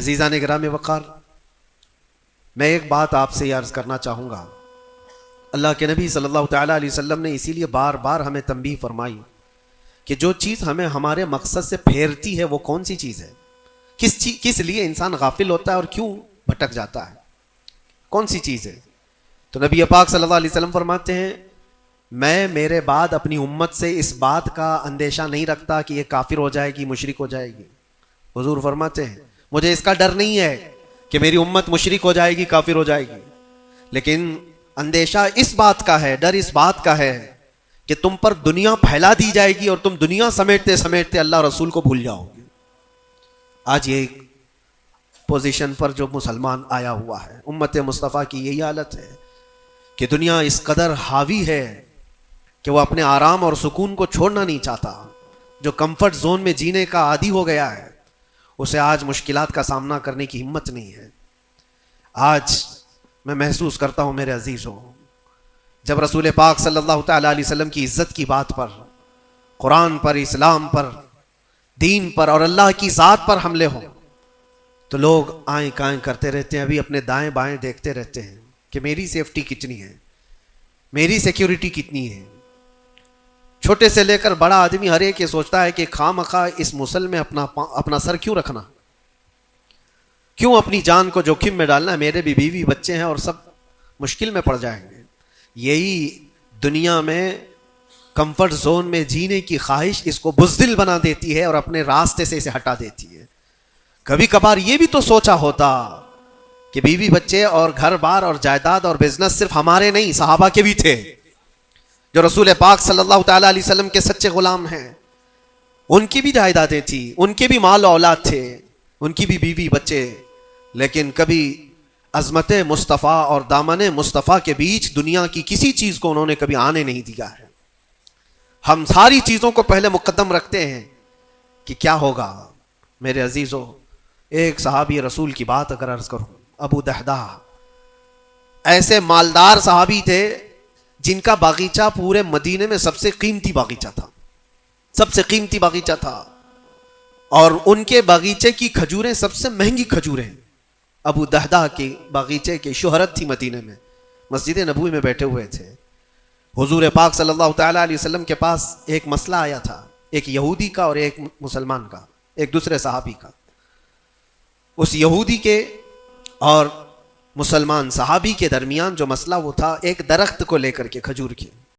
عزیزان گرامی وقار، میں ایک بات آپ سے عرض کرنا چاہوں گا۔ اللہ کے نبی صلی اللہ تعالیٰ علیہ وسلم نے اسی لیے بار بار ہمیں تنبیہ فرمائی کہ جو چیز ہمیں ہمارے مقصد سے پھیرتی ہے وہ کون سی چیز ہے، کس لیے انسان غافل ہوتا ہے اور کیوں بھٹک جاتا ہے، کون سی چیز ہے۔ تو نبی پاک صلی اللہ علیہ وسلم فرماتے ہیں، میں میرے بعد اپنی امت سے اس بات کا اندیشہ نہیں رکھتا کہ یہ کافر ہو جائے گی، مشرک ہو جائے گی۔ حضور فرماتے ہیں مجھے اس کا ڈر نہیں ہے کہ میری امت مشرک ہو جائے گی، کافر ہو جائے گی، لیکن اندیشہ اس بات کا ہے، ڈر اس بات کا ہے کہ تم پر دنیا پھیلا دی جائے گی اور تم دنیا سمیٹتے سمیٹتے اللہ رسول کو بھول جاؤ گے۔ آج یہ پوزیشن پر جو مسلمان آیا ہوا ہے، امت مصطفیٰ کی یہی حالت ہے کہ دنیا اس قدر حاوی ہے کہ وہ اپنے آرام اور سکون کو چھوڑنا نہیں چاہتا۔ جو کمفرٹ زون میں جینے کا عادی ہو گیا ہے اسے آج مشکلات کا سامنا کرنے کی ہمت نہیں ہے۔ آج میں محسوس کرتا ہوں میرے عزیزوں، جب رسول پاک صلی اللہ تعالیٰ علیہ وسلم کی عزت کی بات پر، قرآن پر، اسلام پر، دین پر اور اللہ کی ذات پر حملے ہوں تو لوگ آئیں کائیں کرتے رہتے ہیں، ابھی اپنے دائیں بائیں دیکھتے رہتے ہیں کہ میری سیفٹی کتنی ہے، میری سیکیورٹی کتنی ہے۔ چھوٹے سے لے کر بڑا آدمی ہر ایک یہ سوچتا ہے کہ خواہ مخواہ اس مسل میں اپنا سر کیوں رکھنا، کیوں اپنی جان کو جوخم میں ڈالنا ہے، میرے بھی بیوی بچے ہیں اور سب مشکل میں پڑ جائیں گے۔ یہی دنیا میں کمفرٹ زون میں جینے کی خواہش اس کو بزدل بنا دیتی ہے اور اپنے راستے سے اسے ہٹا دیتی ہے۔ کبھی کبھار یہ بھی تو سوچا ہوتا کہ بیوی بچے اور گھر بار اور جائیداد اور بزنس صرف ہمارے نہیں، صحابہ کے بھی تھے، جو رسول پاک صلی اللہ تعالیٰ علیہ وسلم کے سچے غلام ہیں، ان کی بھی جائیدادیں تھیں، ان کے بھی مال و اولاد تھے، ان کی بھی بیوی بچے، لیکن کبھی عظمت مصطفیٰ اور دامن مصطفیٰ کے بیچ دنیا کی کسی چیز کو انہوں نے کبھی آنے نہیں دیا ہے۔ ہم ساری چیزوں کو پہلے مقدم رکھتے ہیں کہ کیا ہوگا۔ میرے عزیزوں، ایک صحابی رسول کی بات اگر عرض کروں، ابو دحدہ ایسے مالدار صحابی تھے جن کا باغیچہ پورے مدینے میں سب سے قیمتی باغیچہ تھا، سب سے قیمتی باغیچہ تھا، اور ان کے باغیچے کی کھجوریں سب سے مہنگی کھجوریں۔ ابو دحدہ کے باغیچے کی شہرت تھی مدینے میں، مسجد نبوی میں بیٹھے ہوئے تھے۔ حضور پاک صلی اللہ تعالیٰ علیہ وسلم کے پاس ایک مسئلہ آیا تھا، ایک یہودی کا اور ایک مسلمان کا، ایک دوسرے صحابی کا۔ اس یہودی کے اور مسلمان صحابی کے درمیان جو مسئلہ وہ تھا ایک درخت کو لے کر کے، کھجور کی۔